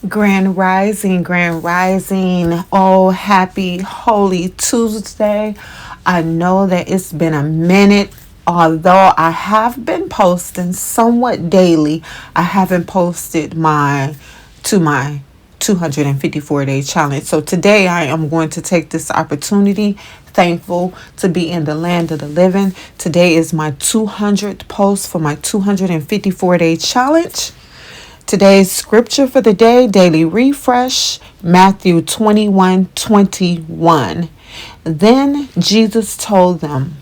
Grand Rising, Grand Rising. Oh, happy Holy Tuesday. I know that it's been a minute. Although I have been posting somewhat daily, I haven't posted my 254-day challenge. So today I am going to take this opportunity, thankful to be in the land of the living. Today is my 200th post for my 254-day challenge. Today's scripture for the day, daily refresh, Matthew 21:21. Then Jesus told them,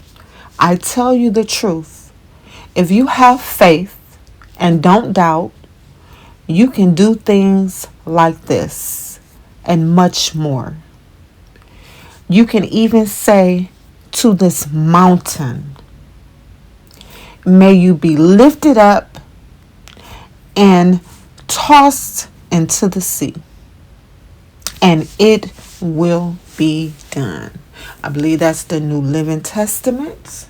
I tell you the truth. If you have faith and don't doubt, you can do things like this and much more. You can even say to this mountain, may you be lifted up and tossed into the sea, and it will be done. I believe that's the New Living Testament.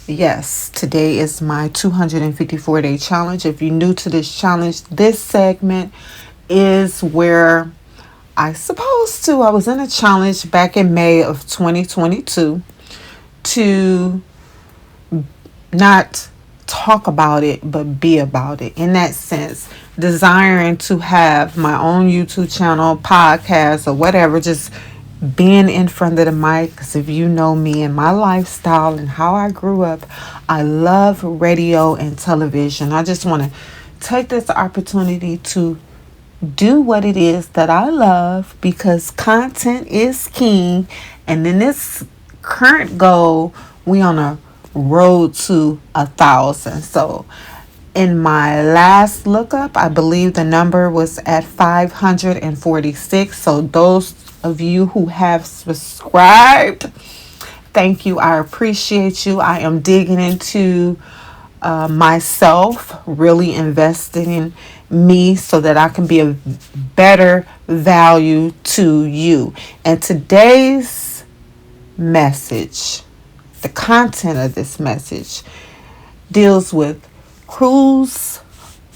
Yes, today is my 254-day challenge. If you're new to this challenge, this segment is where I was in a challenge back in May of 2022 to not talk about it, but be about it. In that sense, desiring to have my own YouTube channel, podcast, or whatever, just being in front of the mic. Because if you know me and my lifestyle and how I grew up, I love radio and television. I just want to take this opportunity to do what it is that I love, because content is king. And in this current goal, we on a road to 1,000. So in my last lookup, I believe the number was at 546. So those of you who have subscribed, thank you. I appreciate you. I am digging into myself, really investing in me so that I can be a better value to you. And today's message, the content of this message, deals with cruise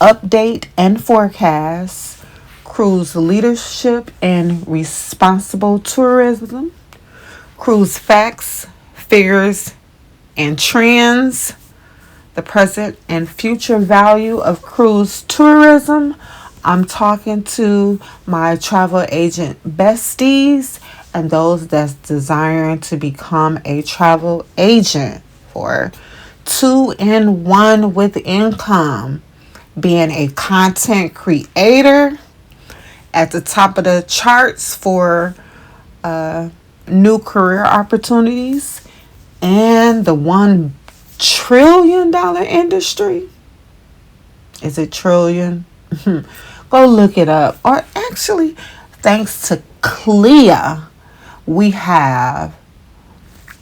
update and forecast, cruise leadership and responsible tourism, cruise facts, figures, and trends, the present and future value of cruise tourism. I'm talking to my travel agent besties and those that's desiring to become a travel agent, or 2-in-1 with income, being a content creator at the top of the charts for new career opportunities, and the $1 trillion industry. Is it trillion? Go look it up. Or actually, thanks to Clea, we have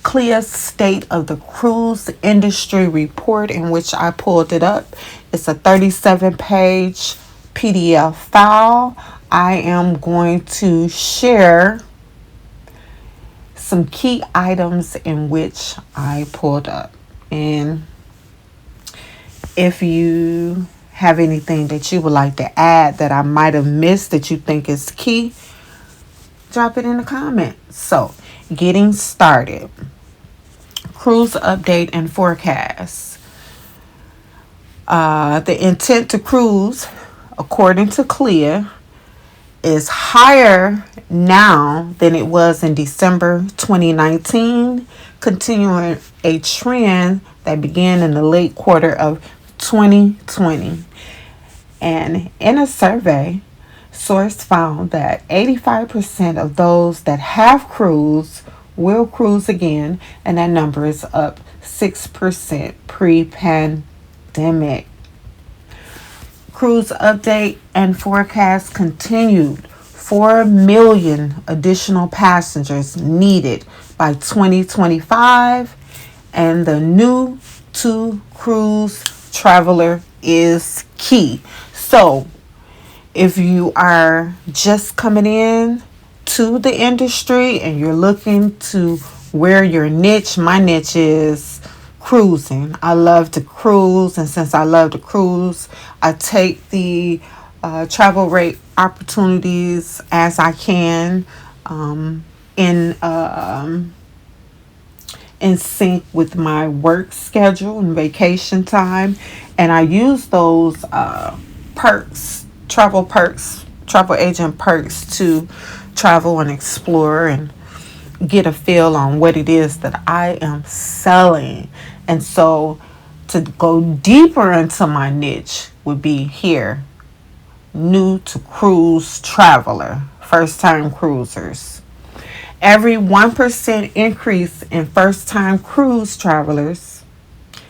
Clea's State of the Cruise Industry Report, in which I pulled it up. It's a 37-page PDF file. I am going to share some key items in which I pulled up. And if you have anything that you would like to add that I might have missed that you think is key, drop it in the comments. So, getting started. Cruise update and forecast. The intent to cruise, according to Clea, is higher now than it was in December 2019, continuing a trend that began in the late quarter of 2020. And in a survey, source found that 85% of those that have cruised will cruise again, and that number is up 6% pre-pandemic. Cruise update and forecast continued. 4 million additional passengers needed by 2025, and the new to cruise traveler is key. So if you are just coming in to the industry and you're looking to wear your niche, my niche is cruising. I love to cruise, and since I love to cruise, I take the travel rate opportunities as I can, um, in in sync with my work schedule and vacation time, and I use those perks, travel agent perks to travel and explore and get a feel on what it is that I am selling. And so to go deeper into my niche would be here, new to cruise traveler, first time cruisers. Every 1% increase in first time cruise travelers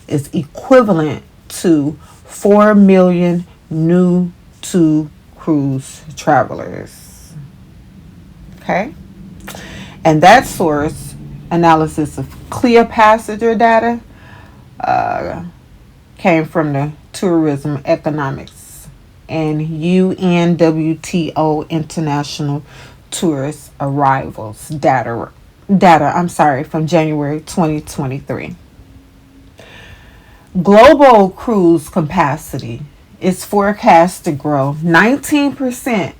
is equivalent to 4 million new to cruise travelers. Okay? And that source, analysis of clear passenger data, came from the Tourism Economics and UNWTO International Tourist Arrivals data from January 2023. Global cruise capacity is forecast to grow 19%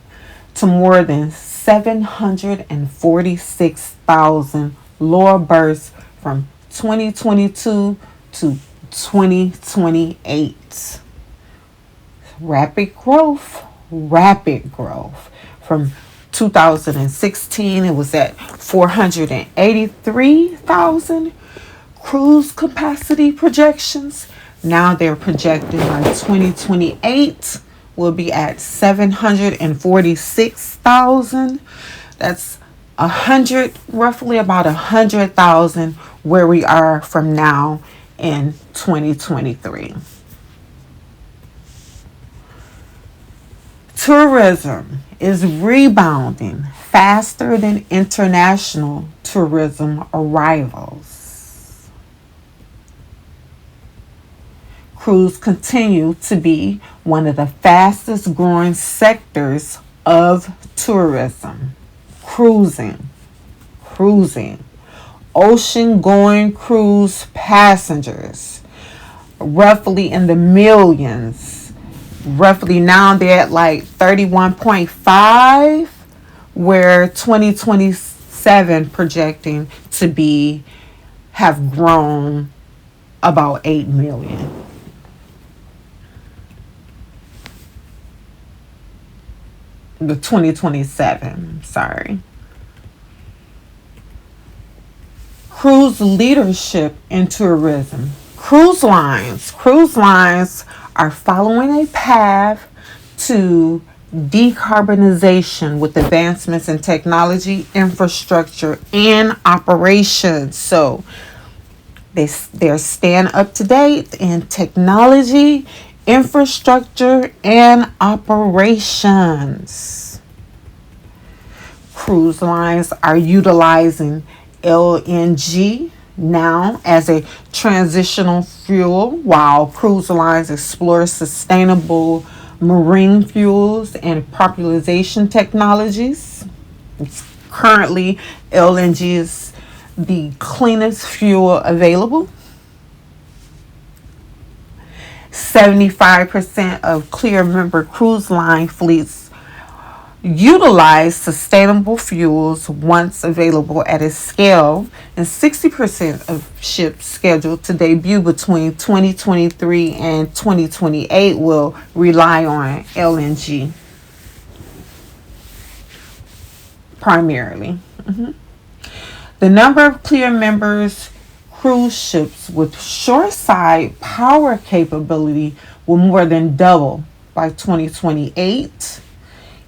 to more than 746,000 lower berths from 2022 to 2028. Rapid growth. From 2016, it was at 483,000 cruise capacity projections. Now they're projected by 2028 will be at 746,000. That's roughly about 100,000 where we are from now in 2023. Tourism is rebounding faster than international tourism arrivals. Cruise continue to be one of the fastest growing sectors of tourism. Cruising. Ocean going cruise passengers, roughly in the millions. Roughly now they're at like 31.5, where 2027 projecting to be have grown about 8 million. The 2027, sorry. Cruise leadership in tourism. Cruise lines are following a path to decarbonization with advancements in technology, infrastructure, and operations. So they're staying up to date in technology, infrastructure, and operations. Cruise lines are utilizing LNG now as a transitional fuel, while cruise lines explore sustainable marine fuels and popularization technologies. Currently, LNG is the cleanest fuel available. 75% of clear member cruise line fleets utilize sustainable fuels once available at a scale, and 60% of ships scheduled to debut between 2023 and 2028 will rely on LNG primarily. The number of clear members cruise ships with shoreside power capability will more than double by 2028.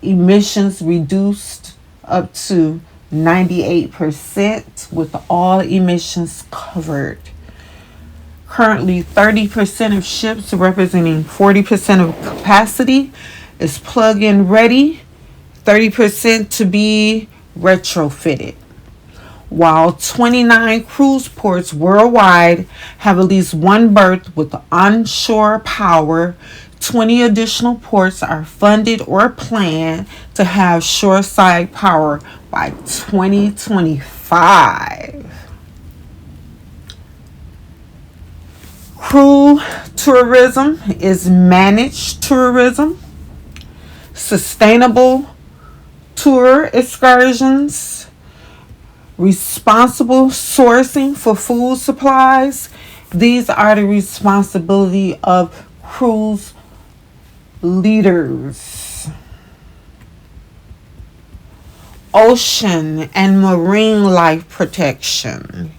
Emissions reduced up to 98% with all emissions covered. Currently, 30% of ships, representing 40% of capacity, is plug-in ready, 30% to be retrofitted. While 29 cruise ports worldwide have at least one berth with onshore power, 20 additional ports are funded or planned to have shoreside power by 2025. Crew tourism is managed tourism. sustainable tour excursions, responsible sourcing for food supplies. These are the responsibility of cruise leaders. Ocean and marine life protection.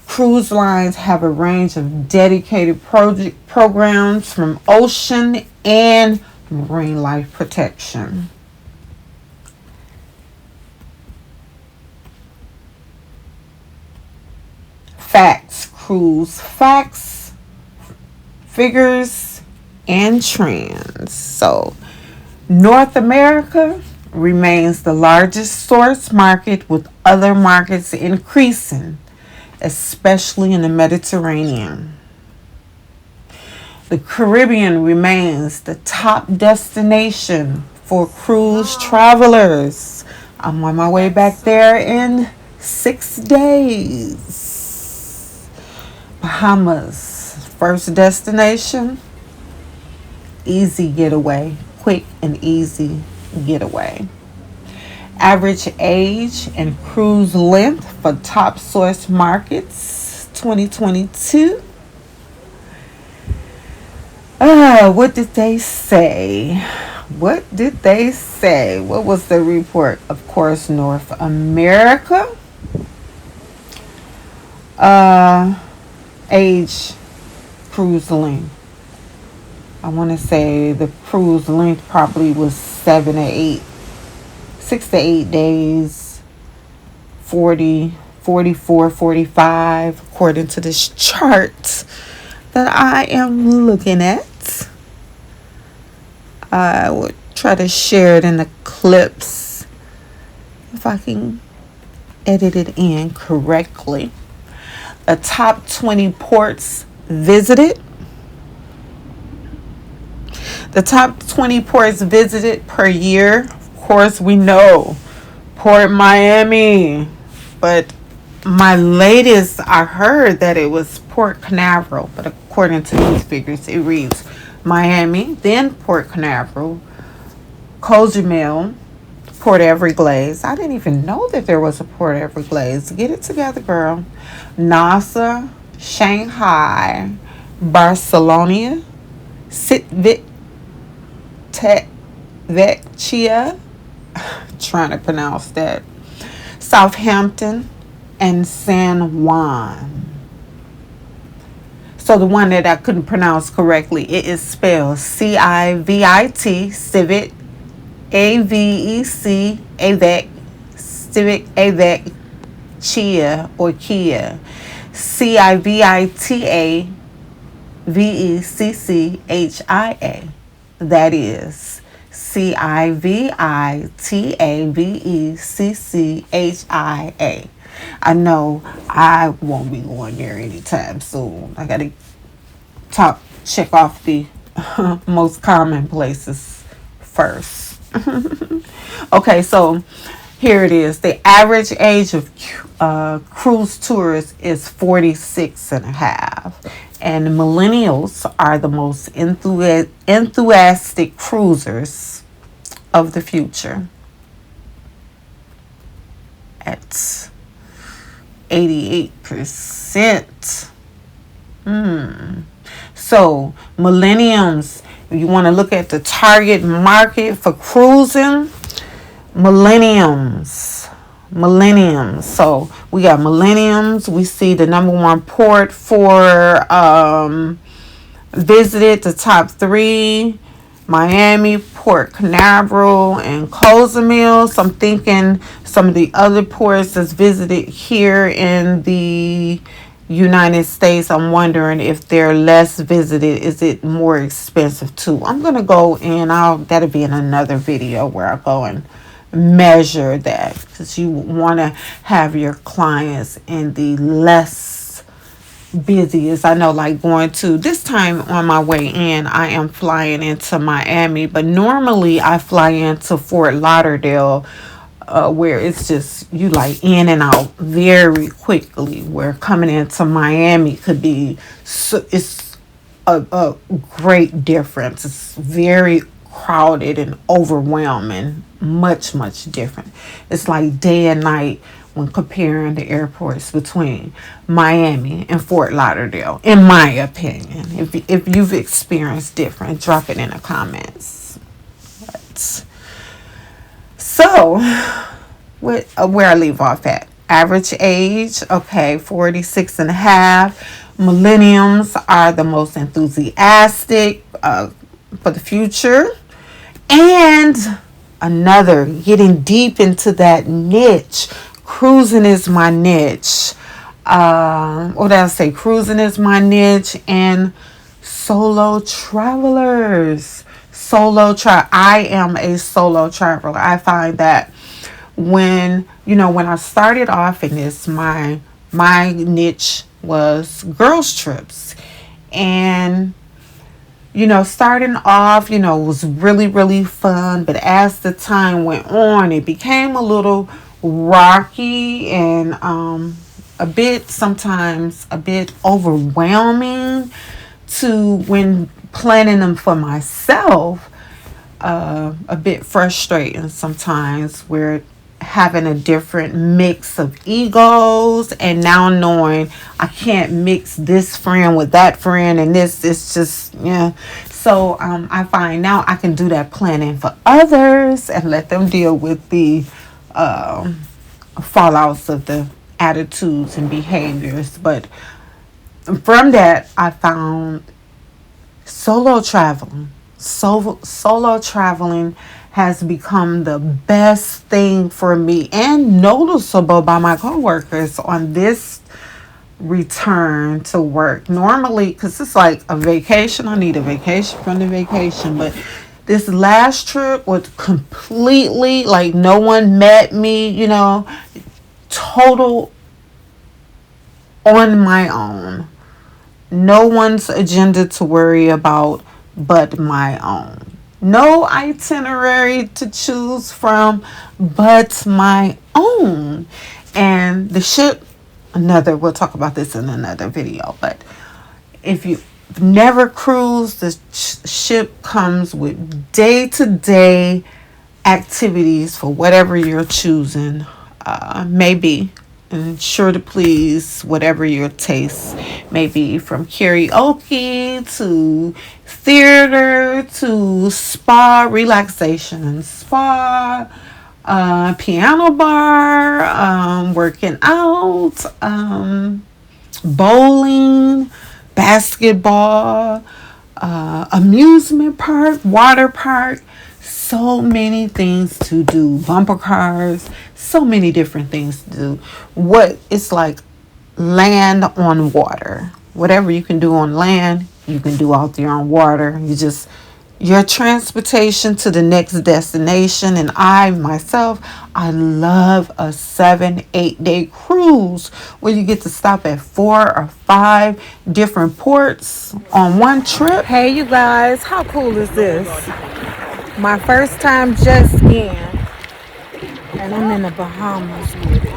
Cruise lines have a range of dedicated programs from ocean and marine life protection. Facts, cruise facts, figures, and trends. So, North America remains the largest source market, with other markets increasing, especially in the Mediterranean. The Caribbean remains the top destination for cruise travelers. I'm on my way back there in 6 days. Bahamas, first destination, easy getaway, quick and easy getaway. Average age and cruise length for top source markets 2022. What did they say? What did they say? What was the report? Of course, North America. Age, cruise length. I want to say the cruise length probably was 6 to 8 days, 40, 44, 45, according to this chart that I am looking at. I will try to share it in the clips if I can edit it in correctly. The top 20 ports visited. The top 20 ports visited per year. Of course, we know Port Miami, but my latest, I heard that it was Port Canaveral, but according to these figures, it reads Miami, then Port Canaveral, Cozumel, Port Everglades. I didn't even know that there was a Port Everglades. Get it together, girl. Nassau, Shanghai, Barcelona, Vecchia, trying to pronounce that, Southampton, and San Juan. So the one that I couldn't pronounce correctly, it is spelled CIVIT, Civic, AVEC, AVEC, Civic, AVEC, Chia or Kia, CIVITA, VECCHIA. That is CIVITAVECCHIA. I know I won't be going there anytime soon. I gotta check off the most common places first. Okay, so here it is. The average age of cruise tourists is 46 and a half. And millennials are the most enthusiastic cruisers of the future at 88%. So millenniums, you want to look at the target market for cruising. Millenniums. So we got millenniums. We see the number one port for visited, the top 3, Miami, Port Canaveral, and Cozumel. So I'm thinking some of the other ports that's visited here in the United States, I'm wondering if they're less visited. Is it more expensive too? I'm going to go and that'll be in another video where I go and measure that, because you want to have your clients in the less busiest. I know, like going to this time on my way in, I am flying into Miami, but normally I fly into Fort Lauderdale, where it's just you like in and out very quickly, where coming into Miami could be it's a great difference. It's very crowded and overwhelming. Much, much different. It's like day and night when comparing the airports between Miami and Fort Lauderdale, in my opinion. If you've experienced different, drop it in the comments. So, where I leave off at. Average age, okay, 46 and a half. Millenniums are the most enthusiastic for the future. And another, getting deep into that niche. Cruising is my niche. What did I say? Cruising is my niche. And solo travelers. I am a solo traveler. I find that when I started off in this, my niche was girls trips. And starting off, was really, really fun. But as the time went on, it became a little rocky and sometimes a bit overwhelming to when planning them for myself. A bit frustrating sometimes, where having a different mix of egos, and now knowing I can't mix this friend with that friend, and this is just, yeah. So I find now I can do that planning for others and let them deal with the fallouts of the attitudes and behaviors. But from that, I found solo traveling. Solo traveling has become the best thing for me, and noticeable by my coworkers on this return to work. Normally, because it's like a vacation, I need a vacation from the vacation, but this last trip was completely like no one met me, total on my own. No one's agenda to worry about but my own. No itinerary to choose from but my own. And the ship, we'll talk about this in another video, but if you've never cruised, the ship comes with day-to-day activities for whatever you're choosing, maybe, and sure to please whatever your taste may be, from karaoke to theater to spa, relaxation and spa, piano bar, working out, bowling, basketball, amusement park, water park. So many things to do. Bumper cars, so many different things to do. It's like land on water. Whatever you can do on land, you can do out there on water. Your transportation to the next destination. And I love a 7-8 day cruise where you get to stop at 4 or 5 different ports on one trip. Hey, you guys, how cool is this? My first time just in, and I'm in the Bahamas with it.